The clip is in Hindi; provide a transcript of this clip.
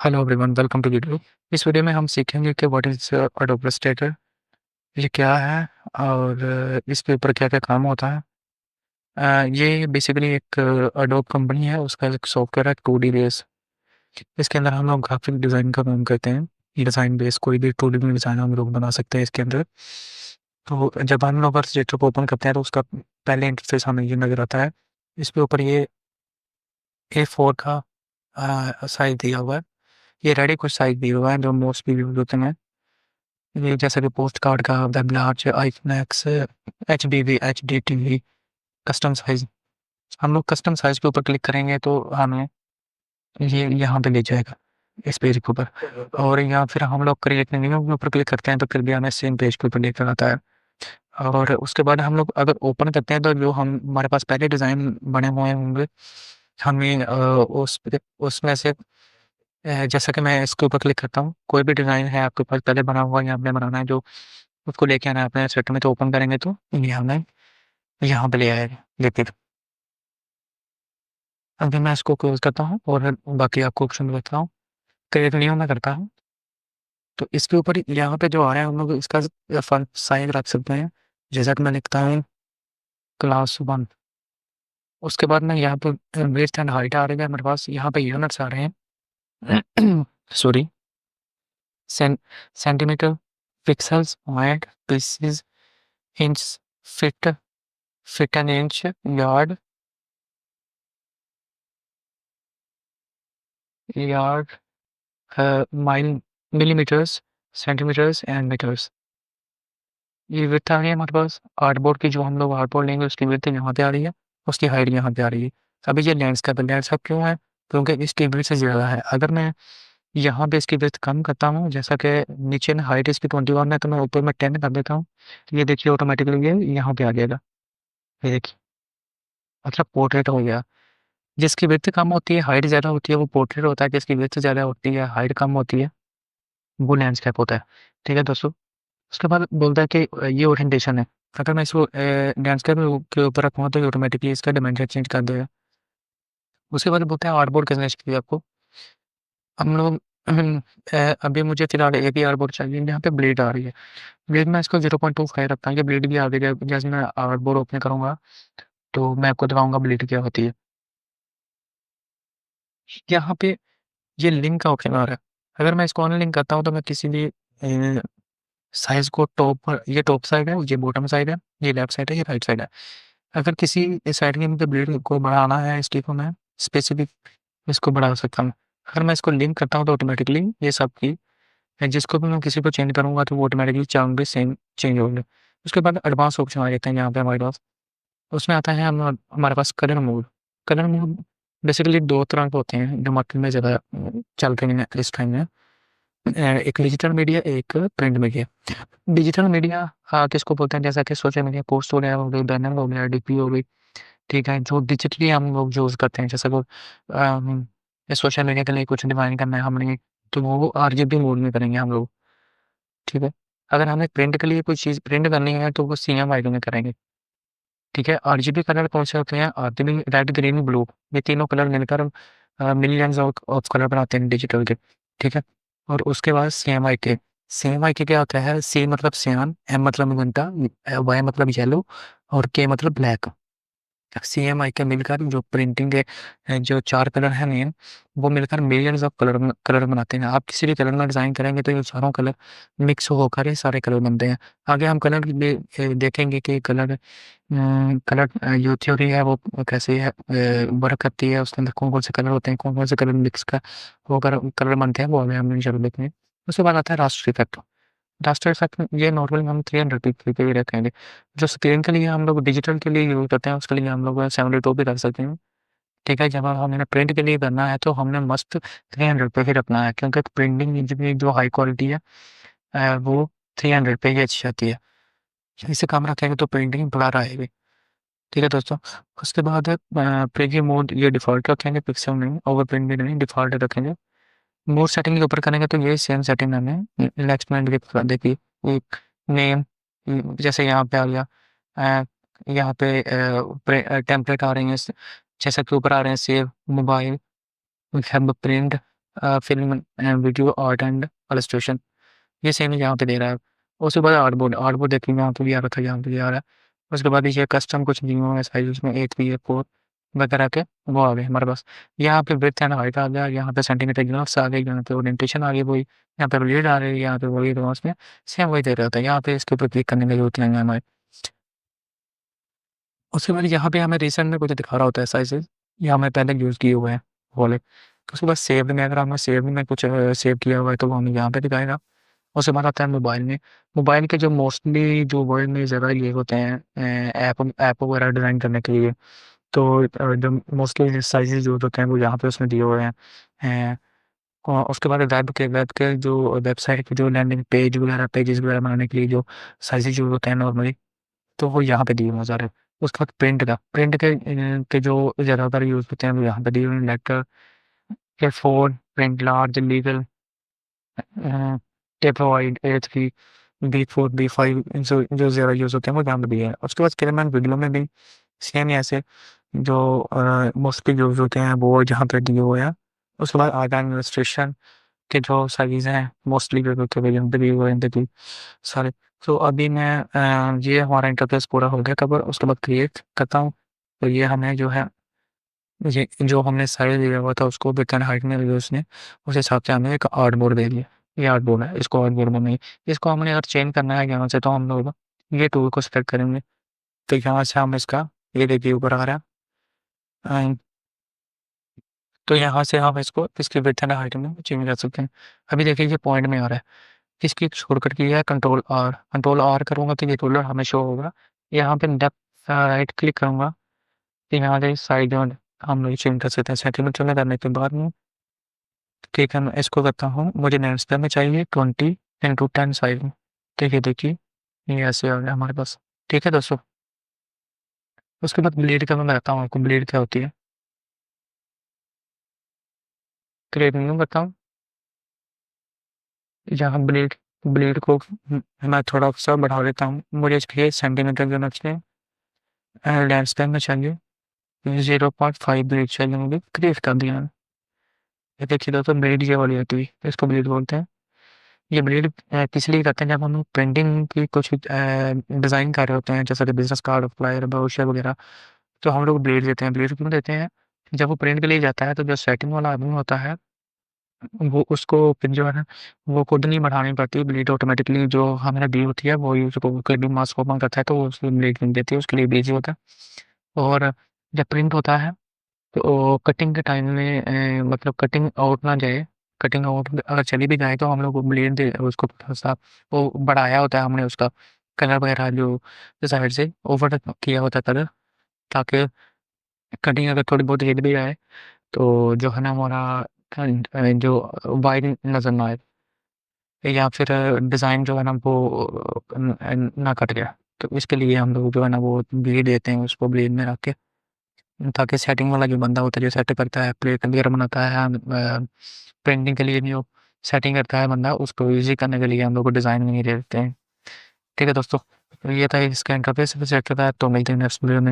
Hello everyone, welcome to video. इस वीडियो में हम सीखेंगे कि व्हाट इज़ एडोब इलस्ट्रेटर, ये क्या है और इसके ऊपर क्या-क्या काम होता है। ये बेसिकली एक एडोब कंपनी है, उसका एक सॉफ्टवेयर है 2D बेस। इसके अंदर हम लोग ग्राफिक डिज़ाइन का काम करते हैं। डिज़ाइन बेस कोई भी 2D में डिज़ाइन हम लोग बना सकते हैं इसके अंदर। तो जब हम लोग इलस्ट्रेटर को ओपन करते हैं तो उसका पहले इंटरफेस हमें ये नज़र आता है। इसके ऊपर ये A4 का साइज़ दिया हुआ है। ये रेडी कुछ साइज़ दिए हुआ है जो मोस्टली यूज़ होते हैं। ये जैसे कि पोस्ट कार्ड का, web large, iPhone x, HBV, HDTV, custom size. हम लोग कस्टम साइज के ऊपर क्लिक करेंगे तो हमें ये यहाँ पे ले जाएगा इस पेज के ऊपर, और या फिर हम लोग क्रिएट न्यू के ऊपर क्लिक करते हैं तो फिर भी हमें सेम पेज के ऊपर लेकर आता है। और उसके बाद हम लोग अगर ओपन करते हैं तो जो हम हमारे पास पहले डिज़ाइन बने हुए होंगे, हमें उसमें से जैसा कि मैं इसके ऊपर क्लिक करता हूँ, कोई भी डिज़ाइन है आपके पास पहले बना हुआ या आपने बनाना है जो उसको लेके आना है अपने सेट में, तो ओपन करेंगे तो ये हमें यहाँ पे ले आएगा। देखिए, अभी मैं इसको क्लोज करता हूँ और बाकी आपको ऑप्शन बताता हूँ। क्रिएट न्यू मैं करता हूँ तो इसके ऊपर यहाँ पे जो आ रहा है हम लोग इसका फॉन्ट साइज रख सकते हैं। जैसा कि मैं लिखता हूँ क्लास 1। उसके बाद मैं यहाँ पे वेस्ट एंड हाइट आ रही है मेरे पास, यहाँ पे यूनिट्स आ रहे हैं sorry, centimetre, pixels, watt, pieces, inch, feet, feet and inch, yard, yard, mile, millimetres, centimetres and metres. ये विड्थ आ रही है हमारे पास आर्टबोर्ड की, जो हम लोग आर्टबोर्ड लेंगे उसकी विड्थ यहाँ पे आ रही है, उसकी हाइट यहाँ पे आ रही है। अभी ये लैंडस्केप है, लैंडस्केप क्यों है? क्योंकि इसकी विड्थ से ज़्यादा है। अगर मैं यहाँ पे इसकी विड्थ कम करता हूँ, जैसा कि नीचे में हाइट इसकी 21 है तो मैं ऊपर में 10 कर देता हूँ, तो ये देखिए ऑटोमेटिकली ये यहाँ पे आ जाएगा। ये देखिए, मतलब पोर्ट्रेट हो गया। जिसकी विड्थ कम होती है हाइट ज़्यादा होती है वो पोर्ट्रेट होता है, जिसकी विड्थ ज़्यादा होती है हाइट कम होती है वो लैंडस्केप होता है। ठीक है दोस्तों। उसके बाद बोलता है कि ये ओरिएंटेशन है। अगर मैं इसको लैंडस्केप के ऊपर रखूँगा तो ये ऑटोमेटिकली इसका डायमेंशन चेंज कर देगा। उसके बाद बोलते हैं आर्टबोर्ड किसने चाहिए आपको। हम लोग अभी मुझे फिलहाल एक ही आर्टबोर्ड चाहिए जहाँ पे ब्लेड आ रही है। ब्लेड मैं इसको 0.25 रखता हूँ, ये ब्लेड भी आ गई है। जैसे मैं आर्टबोर्ड ओपन करूँगा तो मैं आपको दिखाऊँगा ब्लेड क्या होती है। यहाँ पे ये लिंक का ऑप्शन आ रहा है। अगर मैं इसको अनलिंक करता हूँ तो मैं किसी भी साइज़ को टॉप पर, ये टॉप साइड है, ये बॉटम साइड है, ये लेफ्ट साइड है, ये राइट साइड है। अगर किसी इस साइड की मुझे ब्लेड को बढ़ाना है इसकी, को मैं स्पेसिफिक इसको बढ़ा सकता हूँ। अगर मैं इसको लिंक करता हूँ तो ऑटोमेटिकली ये सब की जिसको भी मैं किसी को चेंज करूँगा तो वो ऑटोमेटिकली चार्म भी सेम चेंज होंगे। उसके बाद एडवांस ऑप्शन आ जाते हैं यहाँ पे हमारे पास। उसमें आता है हमारे पास colour mode. Colour mode basically 2 तरह के होते हैं जो मार्केट में ज़्यादा चल रहे हैं इस टाइम में। एक डिजिटल मीडिया, एक प्रिंट मीडिया। डिजिटल मीडिया किसको बोलते हैं? जैसा कि सोशल मीडिया पोस्ट हो गया, हो गई, बैनर हो गया, डीपी हो गई। ठीक है, जो डिजिटली हम लोग यूज़ करते हैं, जैसे को सोशल मीडिया के लिए कुछ डिज़ाइन करना है हमने, तो वो आरजीबी मोड में करेंगे हम लोग। ठीक है। अगर हमें प्रिंट के लिए कोई चीज़ प्रिंट करनी है तो वो सीएमवाई में करेंगे। ठीक है। आरजीबी कलर कौन से होते हैं? आरजीबी रेड, ग्रीन, ब्लू, ये तीनों कलर मिलकर मिलियंस ऑफ कलर बनाते हैं डिजिटल के। ठीक है। और उसके बाद सीएमवाई के। सीएमवाई के क्या होता है? सी मतलब सियान, एम मतलब मैजेंटा, वाई मतलब येलो और के मतलब ब्लैक। सीएमवाई के मिलकर जो प्रिंटिंग के जो 4 कलर हैं मेन, वो मिलकर मिलियंस ऑफ कलर बनाते हैं। आप किसी भी कलर में डिज़ाइन करेंगे तो ये चारों कलर मिक्स होकर ये सारे कलर बनते हैं। आगे हम कलर भी देखेंगे कि कलर जो थ्योरी है वो कैसे है वर्क करती है, उसके अंदर कौन-कौन से कलर होते हैं, कौन-कौन से कलर मिक्स का होकर कलर बनते हैं, वो आगे हम ज़रूर देखेंगे। उसके बाद आता है रास्टर इफ़ेक्ट। रास्टर इफ़ेक्ट ये नॉर्मली हम 300 पिक्सल पे भी रखेंगे। जो स्क्रीन के लिए हम लोग डिजिटल के लिए यूज़ करते हैं उसके लिए हम लोग 72 भी रख सकते हैं। ठीक है, जब हमने प्रिंट के लिए करना है तो हमने मस्त 300 पे ही रखना है, क्योंकि प्रिंटिंग जो हाई क्वालिटी है वो 300 पे ही अच्छी आती है। इसे कम रखेंगे तो प्रिंटिंग ब्लर आएगी। ठीक है दोस्तों। उसके बाद प्रीव्यू मोड ये डिफ़ॉल्ट रखेंगे, पिक्सल नहीं, ओवर प्रिंट भी नहीं, डिफ़ॉल्ट रखेंगे। मोड सेटिंग के ऊपर करेंगे तो ये सेम सेटिंग हमें नेक्स्ट में देखिए, एक नेम, जैसे यहाँ पे आ गया, यहाँ पे टेम्पलेट आ रही हैं, जैसा कि ऊपर आ रहे हैं save, mobile, web print, film video, art and illustration, ये सेम ही यहाँ पे दे रहा है। उसके बाद आर्टबोर्ड देखिए यहाँ पे भी आ रखा है, यहाँ पे भी आ रहा है। उसके बाद ये कस्टम कुछ दिए हुए हैं साइज़, उसमें 8 भी है, 4 वगैरह के वो आ गए हमारे पास। यहाँ पे विड्थ एंड हाइट आ गया, यहाँ पे सेंटीमीटर ग्राफ्स आ गए, यहाँ पे ओरिएंटेशन आ गई वही, यहाँ पे रीड आ रही है, यहाँ पे वही तो उसमें सेम वही दे रहा था। यहाँ पे इसके ऊपर क्लिक करने की ज़रूरत नहीं है हमें। उसके बाद यहाँ पे हमें रिसेंट में कुछ दिखा रहा होता है साइज़ेज़, ये हमने पहले यूज़ किए हुए हैं वाले। उसके बाद सेव्ड में अगर हमने सेव्ड में कुछ सेव किया हुआ है तो वो हमें यहाँ पे दिखाएगा। उसके बाद आता है मोबाइल में। मोबाइल के जो मोस्टली जो वर्ल्ड में ज़्यादा ये होते हैं ऐप ऐप वगैरह डिज़ाइन करने के लिए, तो जो मोस्टली साइज़ेज़ यूज़ होते हैं वो यहाँ पे उसमें दिए हुए हैं। और उसके बाद वेब के जो वेबसाइट के जो लैंडिंग पेजेज़ वगैरह बनाने के लिए जो साइज़ेज़ यूज़ होते हैं नॉर्मली, तो वो यहाँ पे दिए हुए हैं सारे। उसके बाद प्रिंट के जो ज़्यादातर यूज़ होते हैं वो यहाँ पे दिए हुए हैं, letter, A4, print large, legal, टेपलॉइड, A3, B4, B5, जो ज़्यादा यूज़ होते हैं वो यहाँ पे दिए हैं। उसके बाद फिल्म एंड वीडियो में भी सेम ही ऐसे जो मोस्टली यूज़ होते हैं वो यहाँ पे दिए हुए हैं। उसके बाद आर्ट एंड इलस्ट्रेशन के जो साइज़ हैं मोस्टली यूज़ होते हैं वो यहाँ पे दिए हुए हैं, देखिए सारे। तो अभी मैं ये हमारा इंटरफ़ेस पूरा हो गया कवर। उसके बाद क्रिएट करता हूँ, तो ये हमें जो है ये जो हमने साइज़ दिया हुआ था उसको विड्थ एंड हाइट में दिया उसने, उस हिसाब से हमें एक आर्टबोर्ड दे दिया। ये आर्टबोर्ड है, इसको आर्टबोर्ड में इसको हमने अगर चेंज करना है यहाँ से तो हम लोग ये टूल को सेलेक्ट करेंगे। तो यहाँ से हम इसका ये देखिए ऊपर आ रहा है, तो यहाँ से हम इसको इसकी विड्थ एंड हाइट में चेंज कर सकते हैं। अभी देखिए ये पॉइंट में आ रहा है, इसकी एक शॉर्टकट की है कंट्रोल आर करूँगा तो ये रूलर हमें शो होगा। यहाँ पे लेफ्ट राइट क्लिक करूँगा तो यहाँ से साइड में हम लोग चेंज कर सकते हैं। सेंटीमीटर में करने के बाद में ठीक है, मैं इसको करता हूँ, मुझे नेक्स्ट में चाहिए 20x10 साइज में। ठीक है, देखिए ये ऐसे आ गया हमारे पास। ठीक है दोस्तों, उसके बाद ब्लेड का मैं बताता हूँ आपको ब्लेड क्या होती है। क्रिएट न्यू करता हूँ, यहाँ ब्लेड को मैं थोड़ा सा बढ़ा देता हूँ, मुझे चाहिए सेंटीमीटर देना चाहिए, लेंस पेन में चाहिए 0.5 ब्लेड चाहिए, मुझे क्रिएट कर दिया मैंने। ये देखिए दोस्तों ब्लेड ये वाली होती है, इसको ब्लेड बोलते हैं। ये ब्लेड किस लिए करते हैं, जब हम प्रिंटिंग की कुछ डिज़ाइन कर रहे होते हैं जैसे कि बिजनेस कार्ड, फ्लायर, ब्रोशर वगैरह, तो हम लोग ब्लेड देते हैं। ब्लेड क्यों देते हैं, जब वो प्रिंट के लिए जाता है तो जो सेटिंग वाला आदमी होता है वो उसको फिर जो है ना वो खुद नहीं बढ़ानी पड़ती, ब्लेड ऑटोमेटिकली जो हमने दी होती है वो उसको कोई भी मास ओपन करता है तो वो उसको ब्लेड नहीं देती है, उसके लिए बिजी होता है। और जब प्रिंट होता है तो कटिंग के टाइम में मतलब कटिंग आउट ना जाए, कटिंग आउट अगर चली भी जाए तो हम लोग ब्लेड दे उसको थोड़ा-सा वो बढ़ाया होता है हमने उसका कलर वगैरह जो साइड से ओवर किया होता है कलर, ताकि कटिंग अगर थोड़ी बहुत हिल भी जाए तो जो है ना हमारा जो वाइड नज़र ना आए या फिर डिज़ाइन जो है ना वो ना कट गया। तो इसके लिए हम लोग जो है ना वो ब्लेड देते हैं उसको ब्लेड में रख के, ताकि सेटिंग वाला जो बंदा होता है जो सेट करता है प्लेट वगैरह बनाता है प्रिंटिंग के लिए जो सेटिंग करता है बंदा उसको ईज़ी करने के लिए हम लोग को डिज़ाइन में नहीं दे देते हैं। ठीक है दोस्तों, तो ये था इसका इंटरफेस सेट करता है, तो मिलते हैं नेक्स्ट वीडियो में।